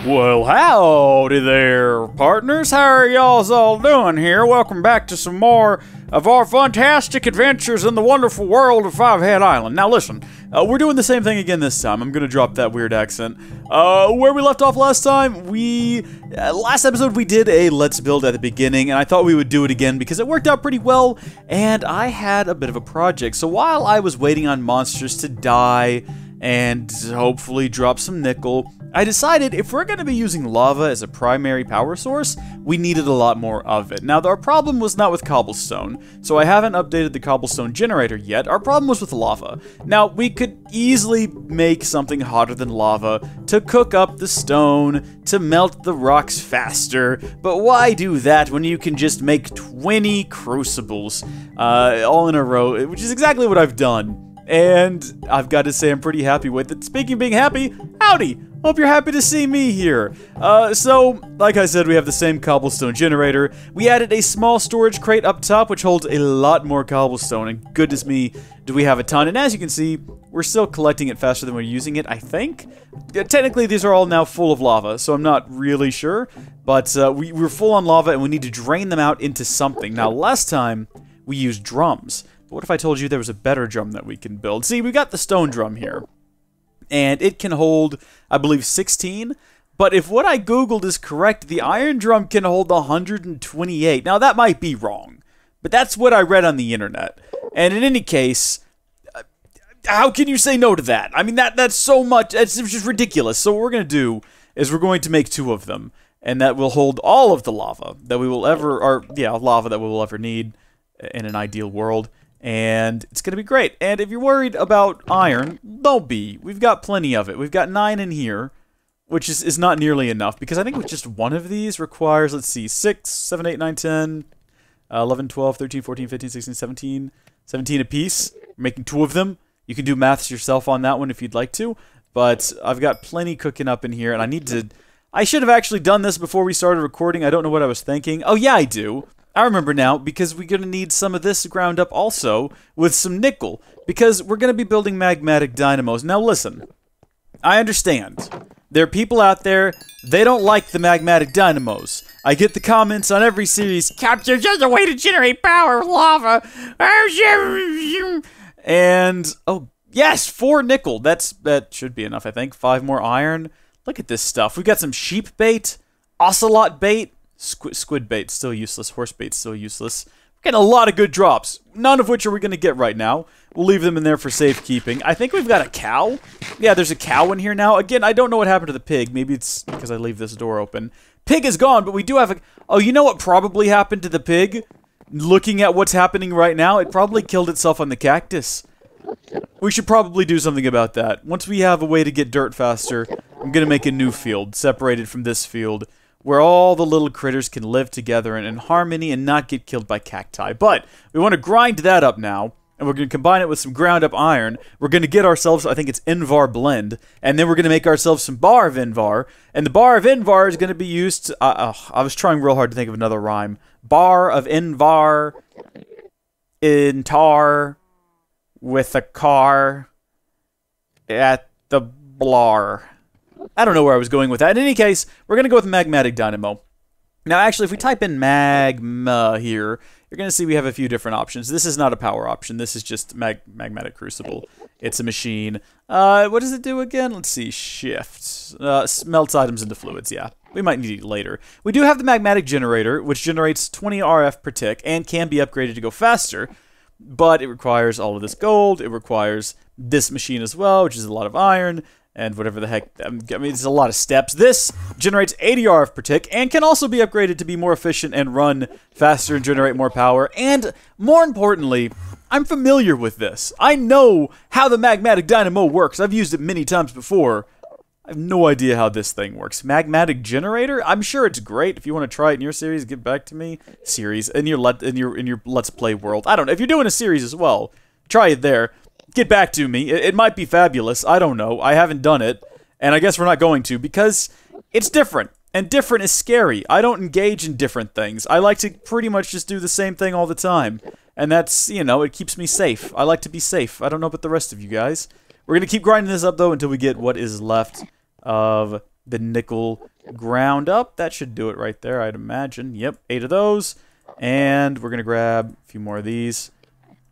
Well, howdy there, partners. How are y'all all doing here? Welcome back to some more of our fantastic adventures in the wonderful world of Five Head Island. Now listen, we're doing the same thing again this time. I'm gonna drop that weird accent. Where we left off last time, last episode we did a let's build at the beginning, and I thought we would do it again because it worked out pretty well, and I had a bit of a project. So while I was waiting on monsters to die and hopefully drop some nickel, I decided if we're going to be using lava as a primary power source, we needed a lot more of it. Now, our problem was not with cobblestone, so I haven't updated the cobblestone generator yet. Our problem was with lava. Now, we could easily make something hotter than lava to cook up the stone, to melt the rocks faster, but why do that when you can just make 20 crucibles all in a row, which is exactly what I've done. And I've got to say I'm pretty happy with it. Speaking of being happy, howdy! Hope you're happy to see me here. So, like I said, we have the same cobblestone generator. We added a small storage crate up top, which holds a lot more cobblestone, and goodness me, do we have a ton. And as you can see, we're still collecting it faster than we're using it, I think. Technically, these are all now full of lava, so I'm not really sure. But we're full on lava, and we need to drain them out into something. Now, last time, we used drums. But what if I told you there was a better drum that we can build? See, we got the stone drum here. And it can hold, I believe, 16. But if what I googled is correct, the iron drum can hold 128. Now, that might be wrong. But that's what I read on the internet. And in any case, how can you say no to that? I mean, that's so much. It's just ridiculous. So what we're going to do is we're going to make 2 of them. And that will hold all of the lava that we will ever, lava that we will ever need in an ideal world. And it's going to be great. And if you're worried about iron, don't be. We've got plenty of it. We've got 9 in here, which is not nearly enough. Because I think with just one of these requires, let's see, 6, 7, 8, 9, 10, 11, 12, 13, 14, 15, 16, 17. 17 apiece. We're making 2 of them. You can do maths yourself on that one if you'd like to. But I've got plenty cooking up in here. And I should have actually done this before we started recording. I don't know what I was thinking. Oh, yeah, I do. I remember now, because we're going to need some of this ground up also with some nickel, because we're going to be building magmatic dynamos. Now listen, I understand. There are people out there, they don't like the magmatic dynamos. I get the comments on every series, "Capture just a way to generate power with lava." And, oh, yes, 4 nickel. That should be enough, I think. 5 more iron. Look at this stuff. We've got some sheep bait, ocelot bait. Squid bait, still useless. Horse bait, still useless. We're getting a lot of good drops, none of which are we going to get right now. We'll leave them in there for safekeeping. I think we've got a cow. Yeah, there's a cow in here now. Again, I don't know what happened to the pig. Maybe it's because I leave this door open. Pig is gone, but we do have a... Oh, you know what probably happened to the pig? Looking at what's happening right now, it probably killed itself on the cactus. We should probably do something about that. Once we have a way to get dirt faster, I'm going to make a new field, separated from this field, where all the little critters can live together in harmony and not get killed by cacti. But we want to grind that up now, and we're going to combine it with some ground up iron. We're going to get ourselves, I think it's Invar blend, and then we're going to make ourselves some bar of Invar, and the bar of Invar is going to be used to, I was trying real hard to think of another rhyme. Bar of Invar, in tar, with a car, at the blar. I don't know where I was going with that. In any case, we're going to go with magmatic dynamo. Now, actually, if we type in magma here, you're going to see we have a few different options. This is not a power option. This is just magmatic crucible. It's a machine. What does it do again? Let's see. Shift. Melts items into fluids, yeah. We might need it later. We do have the magmatic generator, which generates 20 RF per tick and can be upgraded to go faster, but it requires all of this gold. It requires this machine as well, which is a lot of iron. And whatever the heck, I mean, there's a lot of steps. This generates 80 RF per tick and can also be upgraded to be more efficient and run faster and generate more power. And more importantly, I'm familiar with this. I know how the magmatic dynamo works. I've used it many times before. I have no idea how this thing works. Magmatic generator? I'm sure it's great. If you want to try it in your series, get back to me. In your Let's Play world. I don't know. If you're doing a series as well, try it there. Get back to me. It might be fabulous. I don't know. I haven't done it. And I guess we're not going to because it's different. And different is scary. I don't engage in different things. I like to pretty much just do the same thing all the time. And that's, you know, it keeps me safe. I like to be safe. I don't know about the rest of you guys. We're going to keep grinding this up, though, until we get what is left of the nickel ground up. That should do it right there, I'd imagine. Yep, 8 of those. And we're going to grab a few more of these.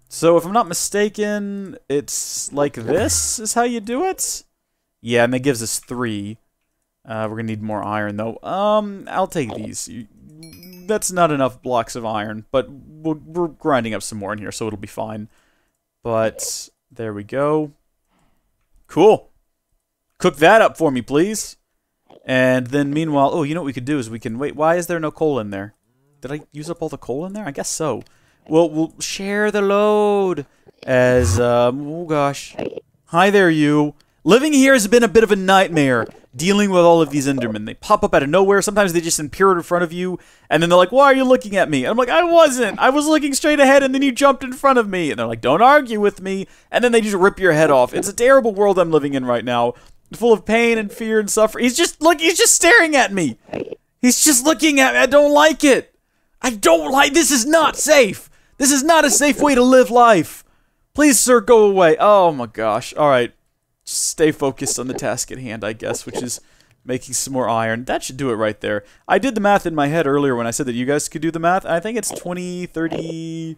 So if I'm not mistaken, it's like this is how you do it? Yeah, and that gives us 3. We're going to need more iron, though. I'll take these. That's not enough blocks of iron, but we're grinding up some more in here, so it'll be fine. But there we go. Cool. Cook that up for me, please. And then meanwhile, oh, you know what we could do is we can wait. Why is there no coal in there? Did I use up all the coal in there? I guess so. Well, we'll share the load as, oh gosh. Hi there, you. Living here has been a bit of a nightmare, dealing with all of these Endermen. They pop up out of nowhere. Sometimes they just appear in front of you, and then they're like, why are you looking at me? And I'm like, I wasn't. I was looking straight ahead, and then you jumped in front of me. And they're like, don't argue with me. And then they just rip your head off. It's a terrible world I'm living in right now, full of pain and fear and suffering. He's just staring at me. He's just looking at me. I don't like it. This is not safe. This is not a safe way to live life. Please, sir, go away. Oh, my gosh. All right. Just stay focused on the task at hand, I guess, which is making some more iron. That should do it right there. I did the math in my head earlier when I said that you guys could do the math. I think it's 20, 30...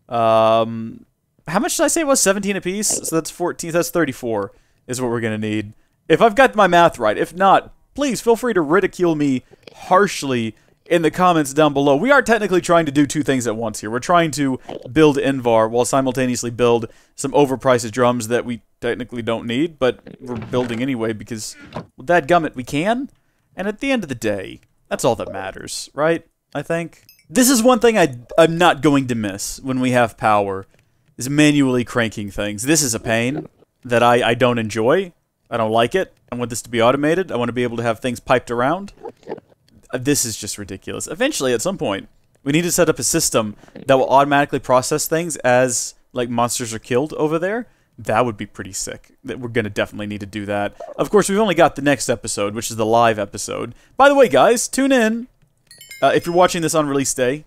how much did I say it was? 17 apiece? So that's 14. That's 34 is what we're going to need. If I've got my math right. If not, please feel free to ridicule me harshly in the comments down below. We are technically trying to do 2 things at once here. We're trying to build Invar while simultaneously build some overpriced drums that we technically don't need, but we're building anyway because, well, dadgummit, we can. And at the end of the day, that's all that matters, right? I think. This is one thing I'm not going to miss when we have power, is manually cranking things. This is a pain that I don't enjoy. I don't like it. I want this to be automated. I want to be able to have things piped around. This is just ridiculous. Eventually, at some point, we need to set up a system that will automatically process things as, like, monsters are killed over there. That would be pretty sick. We're going to definitely need to do that. Of course, we've only got the next episode, which is the live episode. By the way, guys, tune in. If you're watching this on release day,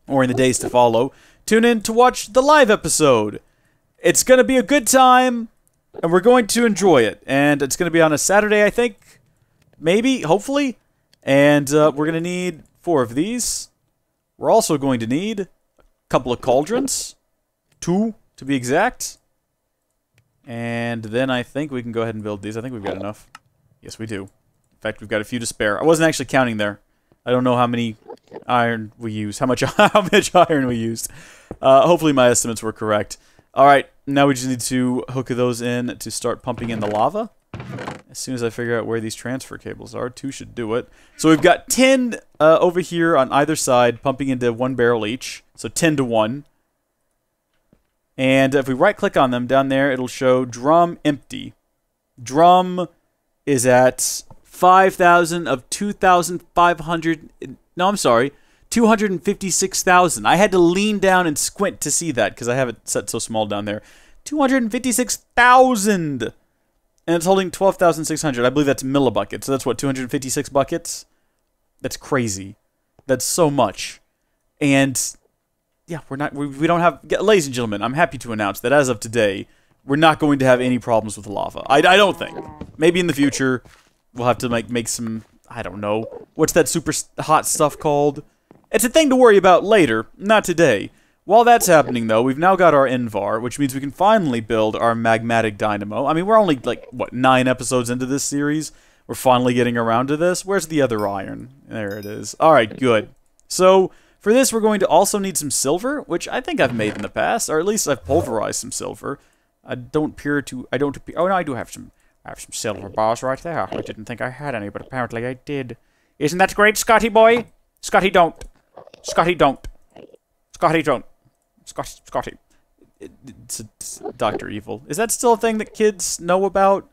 or in the days to follow, tune in to watch the live episode. It's going to be a good time, and we're going to enjoy it. And it's going to be on a Saturday, I think. Maybe, hopefully. And we're going to need 4 of these. We're also going to need a couple of cauldrons. 2, to be exact. And then I think we can go ahead and build these. I think we've got enough. Yes, we do. In fact, we've got a few to spare. I wasn't actually counting there. I don't know how many iron we used. How much iron we used. Hopefully my estimates were correct. Alright, now we just need to hook those in to start pumping in the lava. As soon as I figure out where these transfer cables are, 2 should do it. So we've got 10 over here on either side, pumping into 1 barrel each. So 10 to 1. And if we right-click on them, down there, it'll show drum empty. Drum is at 5,000 of 2,500... No, I'm sorry. 256,000. I had to lean down and squint to see that, because I have it set so small down there. 256,000! And it's holding 12,600. I believe that's millibuckets. So that's what, 256 buckets? That's crazy. That's so much. And yeah, we don't have, ladies and gentlemen, I'm happy to announce that as of today, we're not going to have any problems with lava. I don't think. Maybe in the future, we'll have to make some, I don't know, what's that super hot stuff called? It's a thing to worry about later, not today. While that's happening, though, we've now got our Invar, which means we can finally build our magmatic dynamo. I mean, we're only, like, what, 9 episodes into this series? We're finally getting around to this. Where's the other iron? There it is. Alright, good. So, for this, we're going to also need some silver, which I think I've made in the past, or at least I've pulverized some silver. Oh, no, I do have some silver bars right there. I didn't think I had any, but apparently I did. Isn't that great, Scotty boy? Scotty, don't. Scotty, don't. Scotty, don't. Scotty. It's Dr. Evil. Is that still a thing that kids know about?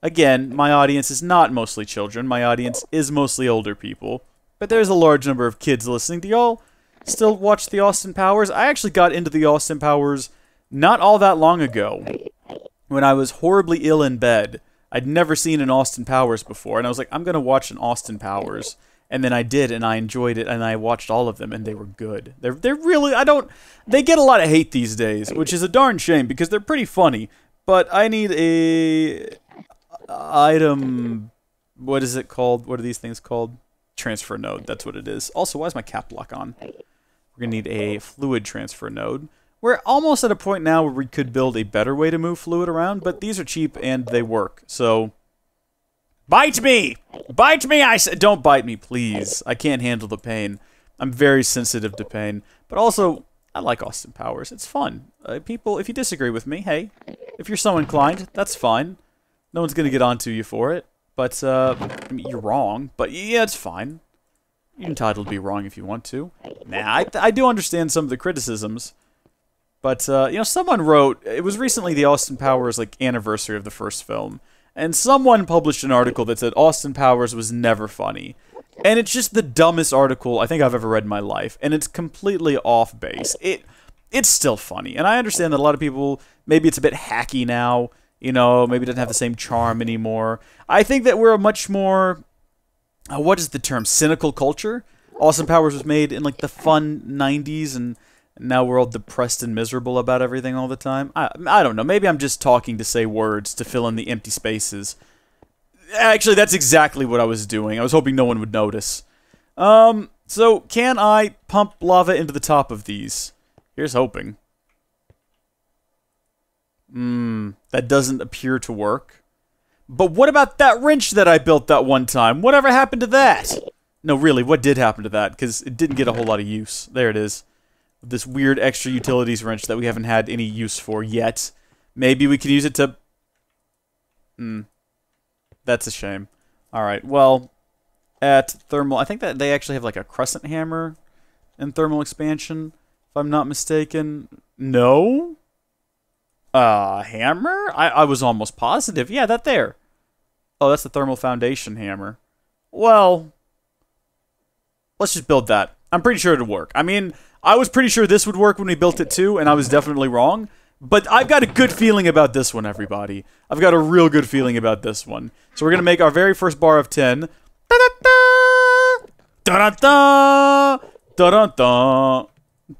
Again, my audience is not mostly children. My audience is mostly older people. But there's a large number of kids listening. Do y'all still watch the Austin Powers? I actually got into the Austin Powers not all that long ago. When I was horribly ill in bed. I'd never seen an Austin Powers before. And I was like, I'm going to watch an Austin Powers. And then I did, and I enjoyed it, and I watched all of them, and they were good. They're really, they get a lot of hate these days, which is a darn shame, because they're pretty funny. But I need a item What is it called? What are these things called? Transfer node. That's what it is. Also, why is my cap lock on? We're going to need a fluid transfer node. We're almost at a point now where we could build a better way to move fluid around, but these are cheap and they work. So, bite me! Bite me, I said! Don't bite me, please. I can't handle the pain. I'm very sensitive to pain. But also, I like Austin Powers. It's fun. People, if you disagree with me, hey, if you're so inclined, that's fine. No one's going to get onto you for it. But, I mean, you're wrong. But, yeah, it's fine. You're entitled to be wrong if you want to. Nah, I do understand some of the criticisms. But, you know, someone wrote, it was recently the Austin Powers, like, anniversary of the first film. And someone published an article that said Austin Powers was never funny. And it's just the dumbest article I think I've ever read in my life. And it's completely off base. It's still funny. And I understand that a lot of people, maybe it's a bit hacky now. You know, maybe it doesn't have the same charm anymore. I think that we're a much more, what is the term, cynical culture? Austin Powers was made in, like, the fun 90s, and now we're all depressed and miserable about everything all the time. I don't know. Maybe I'm just talking to say words to fill in the empty spaces. Actually, that's exactly what I was doing. I was hoping no one would notice. So, can I pump lava into the top of these? Here's hoping. That doesn't appear to work. But what about that wrench that I built that one time? Whatever happened to that? No, really, what did happen to that? Because it didn't get a whole lot of use. There it is. This weird extra utilities wrench that we haven't had any use for yet. Maybe we can use it to... That's a shame. Alright, well, at thermal... I think that they actually have like a crescent hammer in thermal expansion, if I'm not mistaken. No? Hammer? I was almost positive. Yeah, that there. Oh, that's the thermal foundation hammer. Well, let's just build that. I'm pretty sure it'll work. I mean... I was pretty sure this would work when we built it too, and I was definitely wrong. But I've got a good feeling about this one, everybody. I've got a real good feeling about this one. So we're going to make our very first bar of 10. Da-da-da! Da-da-da! Da-da-da!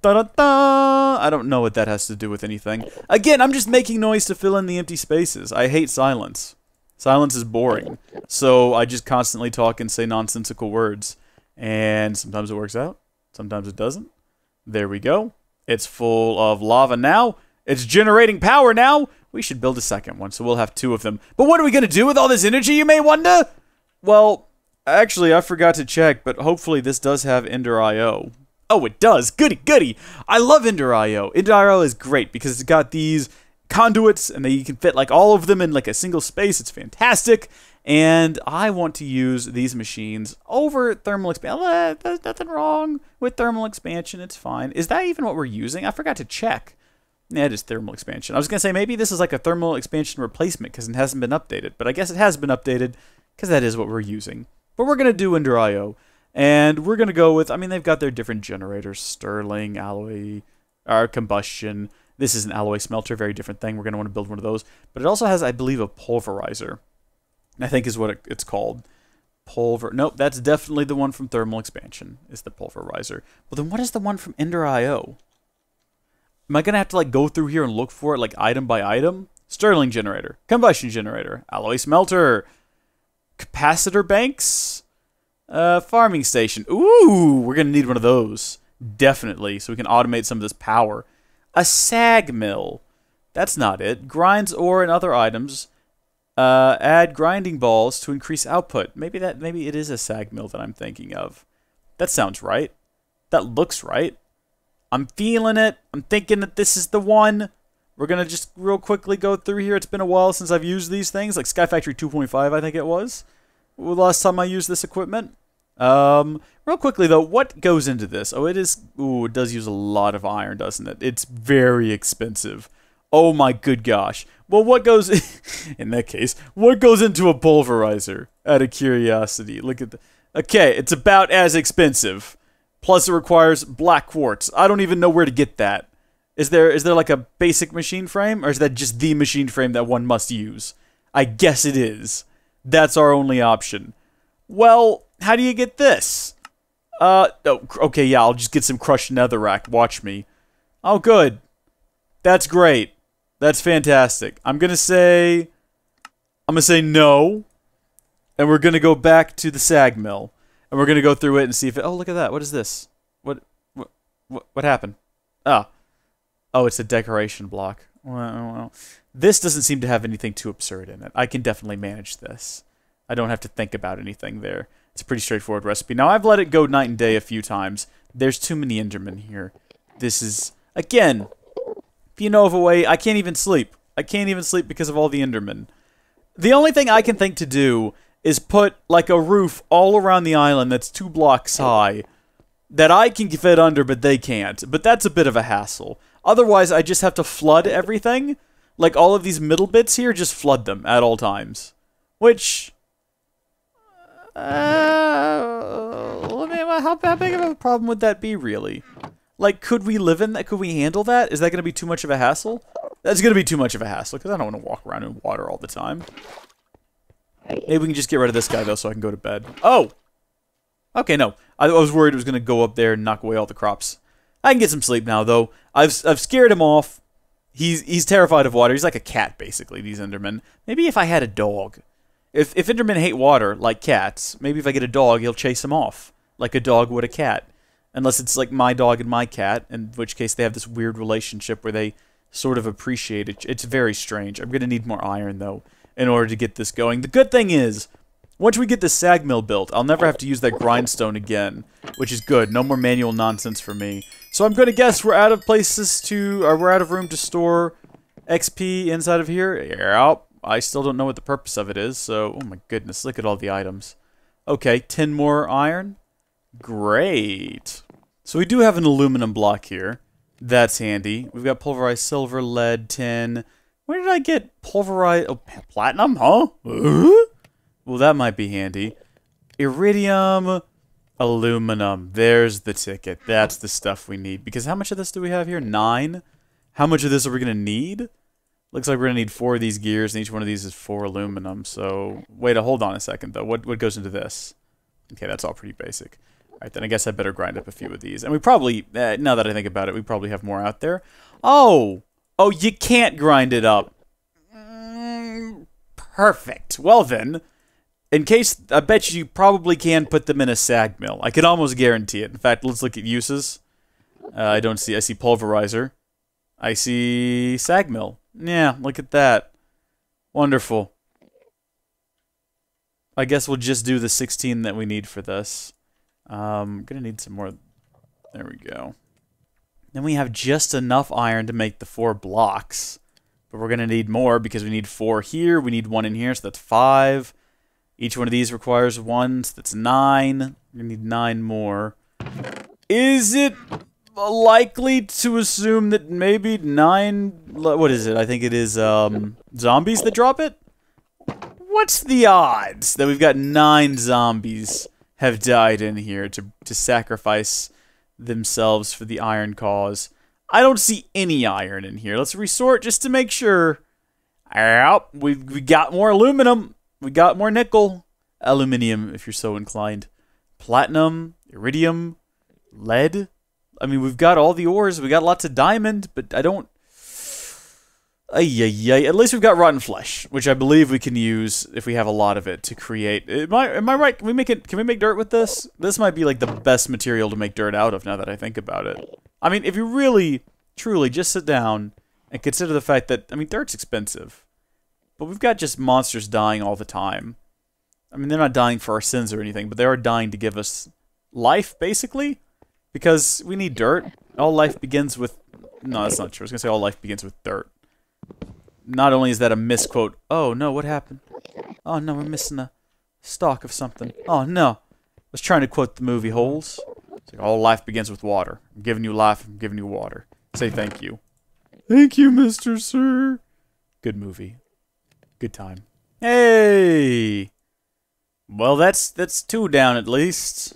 Da-da-da! I don't know what that has to do with anything. Again, I'm just making noise to fill in the empty spaces. I hate silence. Silence is boring. So I just constantly talk and say nonsensical words. And sometimes it works out. Sometimes it doesn't. There we go. It's full of lava now. It's generating power now. We should build a second one, so we'll have two of them. But what are we going to do with all this energy, you may wonder? Well, actually, I forgot to check, but hopefully this does have Ender IO. Oh, it does. Goody, goody. I love Ender IO. Ender IO is great because it's got these conduits, and you can fit like all of them in like a single space. It's fantastic. And I want to use these machines over thermal expansion. There's nothing wrong with thermal expansion. It's fine. Is that even what we're using? I forgot to check. Yeah, it is thermal expansion. I was going to say maybe this is like a thermal expansion replacement because it hasn't been updated. But I guess it has been updated because that is what we're using. But we're going to do Ender IO. And we're going to go with, I mean, they've got their different generators. Sterling, alloy, or combustion. This is an alloy smelter, very different thing. We're going to want to build one of those. But it also has, I believe, a pulverizer. I think is what it's called. Nope, that's definitely the one from thermal expansion. Is the pulverizer. Well, then what is the one from Ender IO? Am I going to have to like go through here and look for it like item by item? Sterling generator. Combustion generator. Alloy smelter. Capacitor banks. Farming station. Ooh, we're going to need one of those. Definitely. So we can automate some of this power. A sag mill. That's not it. Grinds ore and other items. Add grinding balls to increase output. Maybe it is a sag mill that I'm thinking of. That sounds right. That looks right. I'm feeling it. I'm thinking that this is the one. We're going to just real quickly go through here. It's been a while since I've used these things. Like Sky Factory 2.5, I think it was. The last time I used this equipment. Real quickly, though, what goes into this? Oh, it is... Ooh, it does use a lot of iron, doesn't it? It's very expensive. Oh my good gosh. Well, what goes... in that case, what goes into a pulverizer? Out of curiosity. Look at the... Okay, it's about as expensive. Plus, it requires black quartz. I don't even know where to get that. Is there like a basic machine frame? Or is that just the machine frame that one must use? I guess it is. That's our only option. Well, how do you get this? Oh, okay, yeah, I'll just get some crushed netherrack. Watch me. Oh, good. That's great. That's fantastic. I'm gonna say no. And we're going to go back to the sag mill. And we're going to go through it and see if it... Oh, look at that. What is this? What happened? Oh. Oh, it's a decoration block. Well, this doesn't seem to have anything too absurd in it. I can definitely manage this. I don't have to think about anything there. It's a pretty straightforward recipe. Now, I've let it go night and day a few times. There's too many Endermen here. This is... Again, if you know of a way, I can't even sleep. I can't even sleep because of all the Endermen. The only thing I can think to do is put, like, a roof all around the island that's 2 blocks high that I can fit under, but they can't. But that's a bit of a hassle. Otherwise, I just have to flood everything. Like, all of these middle bits here, just flood them at all times. Which... how big of a problem would that be, really? Like, could we live in that? Could we handle that? Is that going to be too much of a hassle? That's going to be too much of a hassle, because I don't want to walk around in water all the time. Maybe we can just get rid of this guy, though, so I can go to bed. Oh! Okay, no. I was worried it was going to go up there and knock away all the crops. I can get some sleep now, though. I've scared him off. He's terrified of water. He's like a cat, basically, these Endermen. Maybe if I had a dog. If Endermen hate water, like cats, maybe if I get a dog, he'll chase him off. Like a dog would a cat. Unless it's like my dog and my cat, in which case they have this weird relationship where they sort of appreciate it. It's very strange. I'm going to need more iron, though, in order to get this going. The good thing is, once we get the sag mill built, I'll never have to use that grindstone again, which is good. No more manual nonsense for me. So I'm going to guess we're out of places to, or we're out of room to store XP inside of here. Yeah, I still don't know what the purpose of it is, so, oh my goodness, look at all the items. Okay, 10 more iron. Great. So we do have an aluminum block here. That's handy. We've got pulverized silver, lead, tin. Where did I get pulverized... Oh, platinum, huh? Well, that might be handy. Iridium, aluminum. There's the ticket. That's the stuff we need. Because how much of this do we have here? 9? How much of this are we going to need? Looks like we're going to need 4 of these gears, and each one of these is 4 aluminum. So, wait, hold on a second, though. What goes into this? Okay, that's all pretty basic. Alright, then I guess I better grind up a few of these. And we probably, now that I think about it, we probably have more out there. Oh! Oh, you can't grind it up. Perfect. Well then, in case, I bet you probably can put them in a sag mill. I can almost guarantee it. In fact, let's look at uses. I see pulverizer. I see sag mill. Yeah, look at that. Wonderful. I guess we'll just do the 16 that we need for this. Gonna need some more. There we go. Then we have just enough iron to make the 4 blocks. But we're gonna need more because we need 4 here. We need 1 in here, so that's 5. Each one of these requires 1, so that's 9. We need 9 more. Is it likely to assume that maybe 9... What is it? I think it is zombies that drop it? What's the odds that we've got 9 zombies have died in here to sacrifice themselves for the iron cause? I don't see any iron in here. Let's resort just to make sure. Yep, we got more aluminum. We got more nickel. Aluminium, if you're so inclined. Platinum, iridium, lead. I mean, we've got all the ores. We got lots of diamond, but I don't... At least we've got rotten flesh, which I believe we can use if we have a lot of it to create. Am I right? Can we make dirt with this? This might be like the best material to make dirt out of now that I think about it. I mean, if you really, truly just sit down and consider the fact that, I mean, dirt's expensive. But we've got just monsters dying all the time. I mean, they're not dying for our sins or anything, but they are dying to give us life, basically. Because we need dirt. All life begins with... No, that's not true. I was going to say all life begins with dirt. Not only is that a misquote. Oh, no, what happened? Oh, no, we're missing a stalk of something. Oh, no. I was trying to quote the movie Holes. It's like, all life begins with water. I'm giving you life, I'm giving you water. Say thank you. Thank you, Mr. Sir. Good movie. Good time. Hey! Well, that's 2 down at least.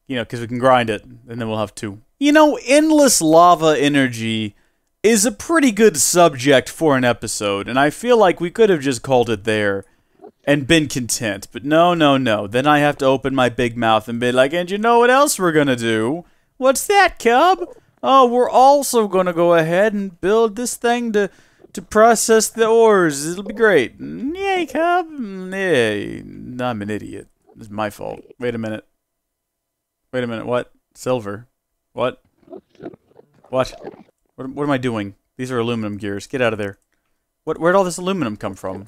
You know, because we can grind it, and then we'll have 2. You know, endless lava energy is a pretty good subject for an episode, and I feel like we could have just called it there and been content. But no, no, no. Then I have to open my big mouth and be like, and you know what else we're gonna do? What's that, Cub? Oh, we're also gonna go ahead and build this thing to to process the ores. It'll be great. Yay, Cub. Yay. I'm an idiot. It's my fault. Wait a minute. Wait a minute. What? Silver. What? What? What am I doing? These are aluminum gears. Get out of there. Where'd all this aluminum come from?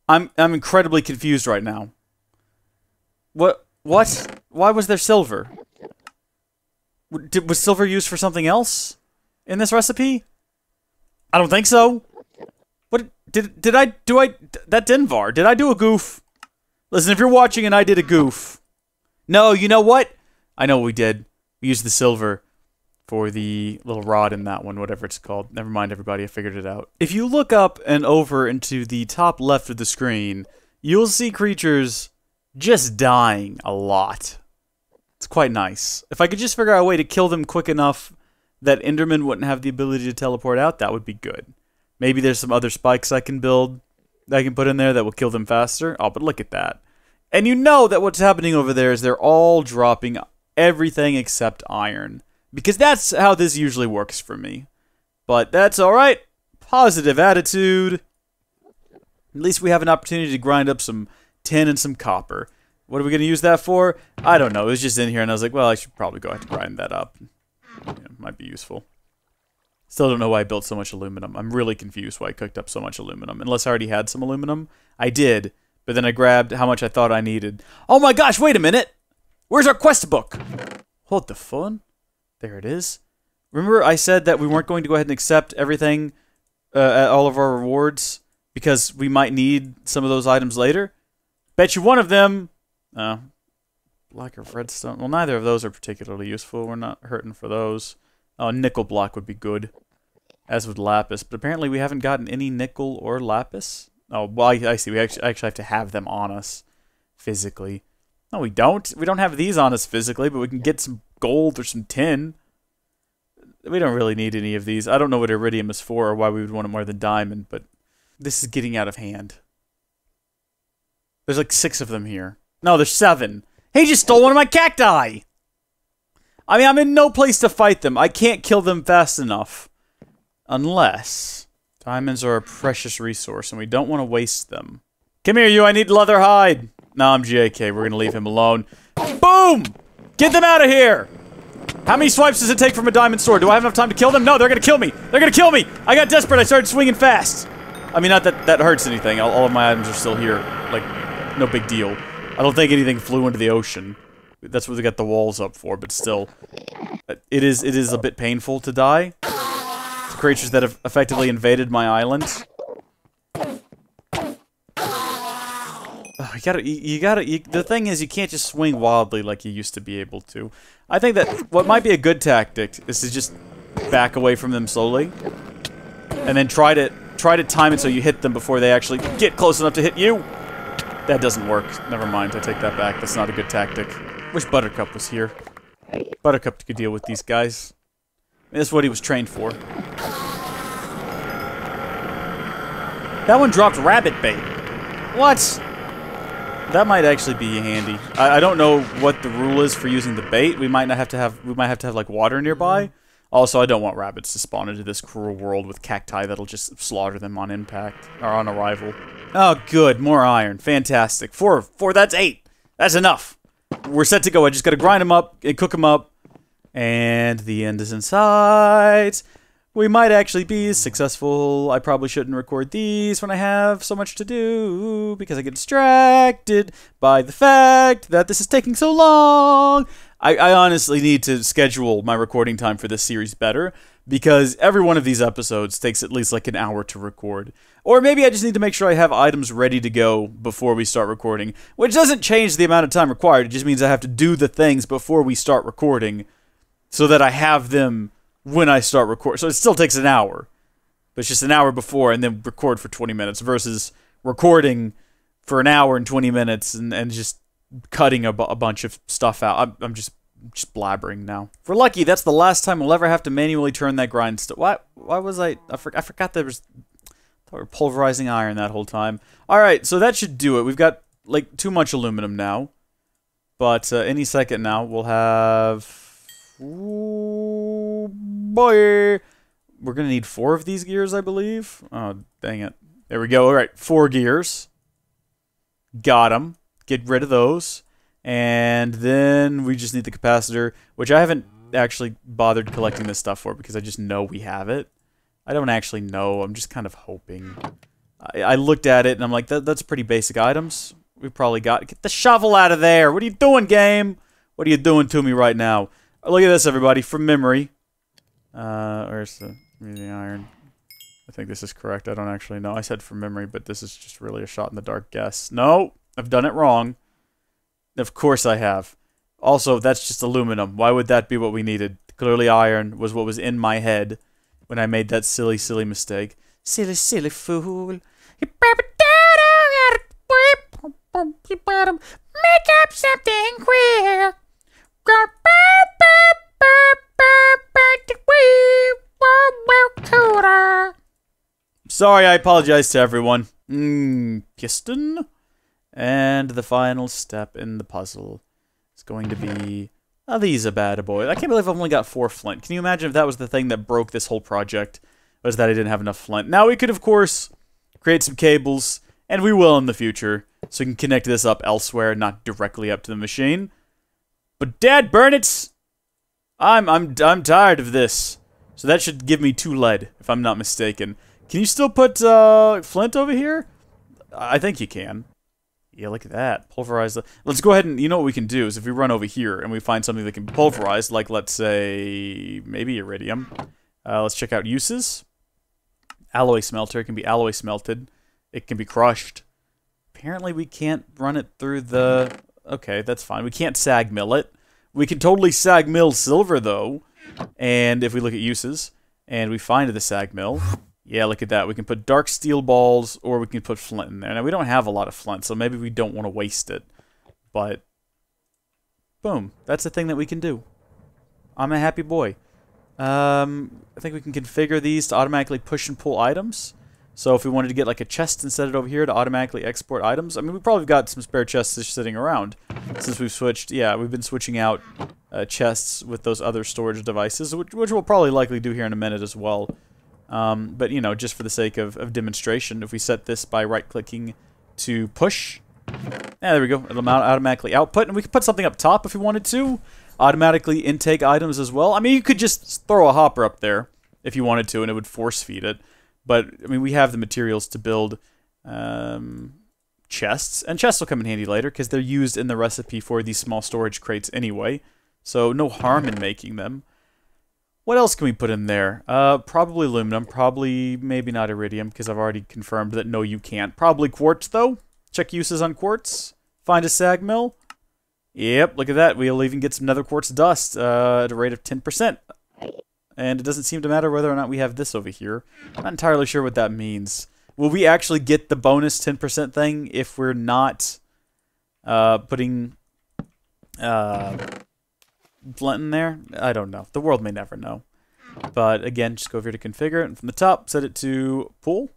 I'm incredibly confused right now. What? Why was there silver? Was silver used for something else in this recipe? I don't think so. What did I do? That Denvar? Did I do a goof? Listen, if you're watching and I did a goof, no, you know what? I know what we did. We used the silver for the little rod in that one, whatever it's called. Never mind, everybody. I figured it out. If you look up and over into the top left of the screen, you'll see creatures just dying a lot. It's quite nice. If I could just figure out a way to kill them quick enough that Enderman wouldn't have the ability to teleport out, that would be good. Maybe there's some other spikes I can build that I can put in there that will kill them faster. Oh, but look at that. And you know that what's happening over there is they're all dropping everything except iron. Because that's how this usually works for me. But that's alright. Positive attitude. At least we have an opportunity to grind up some tin and some copper. What are we going to use that for? I don't know. It was just in here and I was like, well, I should probably go ahead and grind that up. Yeah, might be useful. Still don't know why I built so much aluminum. I'm really confused why I cooked up so much aluminum. Unless I already had some aluminum. I did. But then I grabbed how much I thought I needed. Oh my gosh, wait a minute! Where's our quest book? What the fun? There it is. Remember I said that we weren't going to go ahead and accept everything, all of our rewards, because we might need some of those items later? Bet you one of them... Black or redstone. Well, neither of those are particularly useful. We're not hurting for those. Oh, nickel block would be good. As with lapis. But apparently we haven't gotten any nickel or lapis. Oh, well, I see. We actually have to have them on us physically. No, we don't. We don't have these on us physically, but we can get some gold or some tin. We don't really need any of these. I don't know what iridium is for or why we would want it more than diamond, but this is getting out of hand. There's like 6 of them here. No, there's 7. He just stole one of my cacti! I mean, I'm in no place to fight them. I can't kill them fast enough. Unless... diamonds are a precious resource, and we don't want to waste them. Come here, you. I need leather hide. No, I'm JK. We're going to leave him alone. Boom! Get them out of here! How many swipes does it take from a diamond sword? Do I have enough time to kill them? No, they're going to kill me. They're going to kill me. I got desperate. I started swinging fast. I mean, not that that hurts anything. All of my items are still here. Like, no big deal. I don't think anything flew into the ocean. That's what they got the walls up for, but still. It is a bit painful to die. To creatures that have effectively invaded my island. The thing is, you can't just swing wildly like you used to be able to. I think that what might be a good tactic is to just back away from them slowly. And then try to time it so you hit them before they actually get close enough to hit you. That doesn't work. Never mind, I take that back. That's not a good tactic. Wish Buttercup was here. Buttercup could deal with these guys. That's what he was trained for. That one dropped rabbit bait. What? That might actually be handy. I don't know what the rule is for using the bait. We might have to have like water nearby. Also, I don't want rabbits to spawn into this cruel world with cacti that'll just slaughter them on impact or on arrival. Oh, good, more iron, fantastic. 4, that's 8. That's enough. We're set to go. I just gotta grind them up and cook them up, and the end is in sight. We might actually be successful. I probably shouldn't record these when I have so much to do, because I get distracted by the fact that this is taking so long. I honestly need to schedule my recording time for this series better, because every one of these episodes takes at least like an hour to record. Or maybe I just need to make sure I have items ready to go before we start recording, which doesn't change the amount of time required. It just means I have to do the things before we start recording so that I have them when I start recording. So it still takes an hour, but it's just an hour before and then record for 20 minutes versus recording for an hour and 20 minutes and just cutting a bunch of stuff out. I'm just blabbering now. If we're lucky, that's the last time we'll ever have to manually turn that grind. Why was I forgot there was... I thought we were pulverizing iron that whole time. Alright, so that should do it. We've got, like, too much aluminum now. But any second now, we'll have... Ooh, boy! We're going to need 4 of these gears, I believe. Oh, dang it. There we go. All right, 4 gears. Got them. Get rid of those. And then we just need the capacitor, which I haven't actually bothered collecting this stuff for because I just know we have it. I don't actually know. I'm just kind of hoping. I looked at it and I'm like, that's pretty basic items. We probably got... Get the shovel out of there! What are you doing, game? What are you doing to me right now? Look at this, everybody. From memory. Where's the iron? I think this is correct. I don't actually know. I said from memory, but this is just really a shot-in-the-dark guess. No! I've done it wrong. Of course I have. Also, that's just aluminum. Why would that be what we needed? Clearly iron was what was in my head when I made that silly, silly mistake. Silly, silly fool. You better make up something quick. Sorry, I apologize to everyone. Piston. And the final step in the puzzle is going to be... Oh, these are bad boy. I can't believe I've only got 4 flint. Can you imagine if that was the thing that broke this whole project? Was that I didn't have enough flint. Now we could, of course, create some cables, and we will in the future, so we can connect this up elsewhere, not directly up to the machine. But dad burn it! I'm tired of this. So that should give me 2 lead, if I'm not mistaken. Can you still put flint over here? I think you can. Yeah, look at that. Pulverize the... Let's go ahead and... You know what we can do is if we run over here and we find something that can be pulverized, like, let's say, maybe iridium. Let's check out uses. Alloy smelter. Can be alloy smelted. It can be crushed. Apparently we can't run it through the... Okay, that's fine. We can't sag mill it. We can totally sag mill silver, though. And if we look at uses, and we find the sag mill... Yeah, look at that. We can put dark steel balls, or we can put flint in there. Now, we don't have a lot of flint, so maybe we don't want to waste it. But, boom. That's the thing that we can do. I'm a happy boy. I think we can configure these to automatically push and pull items. So if we wanted to get like a chest and set it over here to automatically export items, I mean, we probably got some spare chests just sitting around. Since we've switched, yeah, we've been switching out chests with those other storage devices, which we'll probably likely do here in a minute as well. But, you know, just for the sake of demonstration, if we set this by right-clicking to push, yeah, there we go. It'll automatically output, and we could put something up top if we wanted to. Automatically intake items as well. I mean, you could just throw a hopper up there if you wanted to, and it would force-feed it. But, I mean, we have the materials to build chests, and chests will come in handy later, because they're used in the recipe for these small storage crates anyway. So, no harm in making them. What else can we put in there? Probably aluminum. Probably, maybe not iridium, because I've already confirmed that no, you can't. Probably quartz, though. Check uses on quartz. Find a sag mill. Yep, look at that. We'll even get some nether quartz dust at a rate of 10%. And it doesn't seem to matter whether or not we have this over here. I'm not entirely sure what that means. Will we actually get the bonus 10% thing if we're not putting... flint in there? I don't know. The world may never know. But again, just go over here to configure it, and from the top, set it to pull.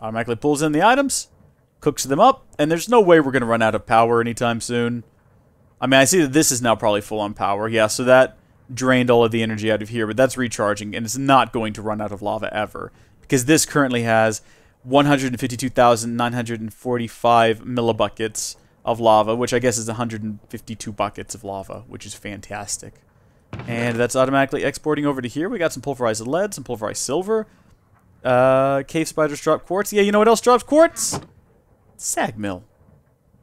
Automatically pulls in the items, cooks them up, and there's no way we're going to run out of power anytime soon. I mean, I see that this is now probably full on power. Yeah, so that drained all of the energy out of here, but that's recharging, and it's not going to run out of lava ever. Because this currently has 152,945 millibuckets of lava, which I guess is 152 buckets of lava, which is fantastic. And that's automatically exporting over to here. We got some pulverized lead, some pulverized silver. Cave spiders drop quartz. Yeah, you know what else drops quartz? Sag mill.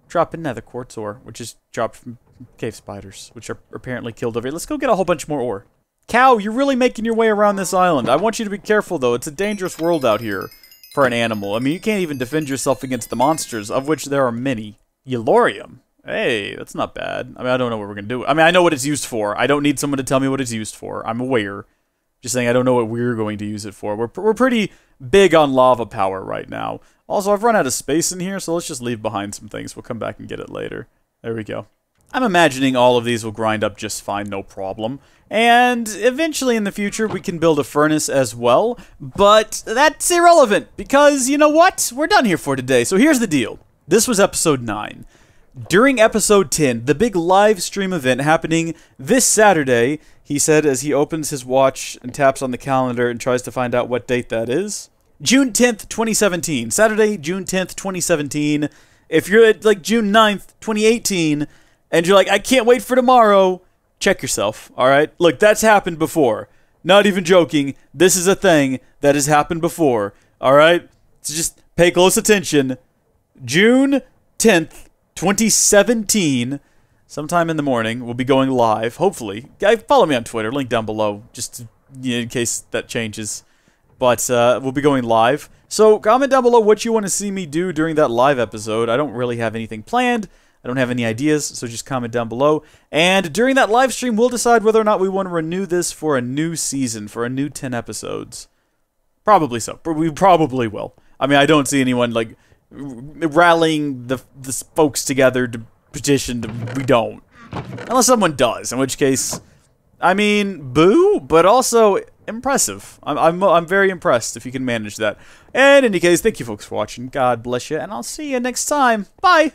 Dropping nether quartz ore, which is dropped from cave spiders, which are apparently killed over here. Let's go get a whole bunch more ore. Cow, you're really making your way around this island. I want you to be careful, though. It's a dangerous world out here for an animal. I mean, you can't even defend yourself against the monsters, of which there are many. Yellorium. Hey, that's not bad. I mean, I don't know what we're going to do. I mean, I know what it's used for. I don't need someone to tell me what it's used for. I'm aware. Just saying I don't know what we're going to use it for. We're pretty big on lava power right now. Also, I've run out of space in here, so let's just leave behind some things. We'll come back and get it later. There we go. I'm imagining all of these will grind up just fine, no problem. And eventually in the future, we can build a furnace as well. But that's irrelevant, because you know what? We're done here for today. So here's the deal. This was episode 9. during episode 10, the big live stream event happening this Saturday, he said as he opens his watch and taps on the calendar and tries to find out what date that is. June 10th, 2017. Saturday, June 10th, 2017. If you're at like June 9th, 2018, and you're like, I can't wait for tomorrow, check yourself, alright? Look, that's happened before. Not even joking, this is a thing that has happened before, alright? So just pay close attention. June 10th, 2017, sometime in the morning, we'll be going live, hopefully. Follow me on Twitter, link down below, just in case that changes. But we'll be going live. So comment down below what you want to see me do during that live episode. I don't really have anything planned. I don't have any ideas, so just comment down below. And during that live stream, we'll decide whether or not we want to renew this for a new season, for a new 10 episodes. Probably so. We probably will. I mean, I don't see anyone, like, rallying the folks together to petition. We don't. Unless someone does, in which case, I mean, boo, but also impressive. I'm very impressed if you can manage that. And in any case, thank you folks for watching. God bless you, and I'll see you next time. Bye!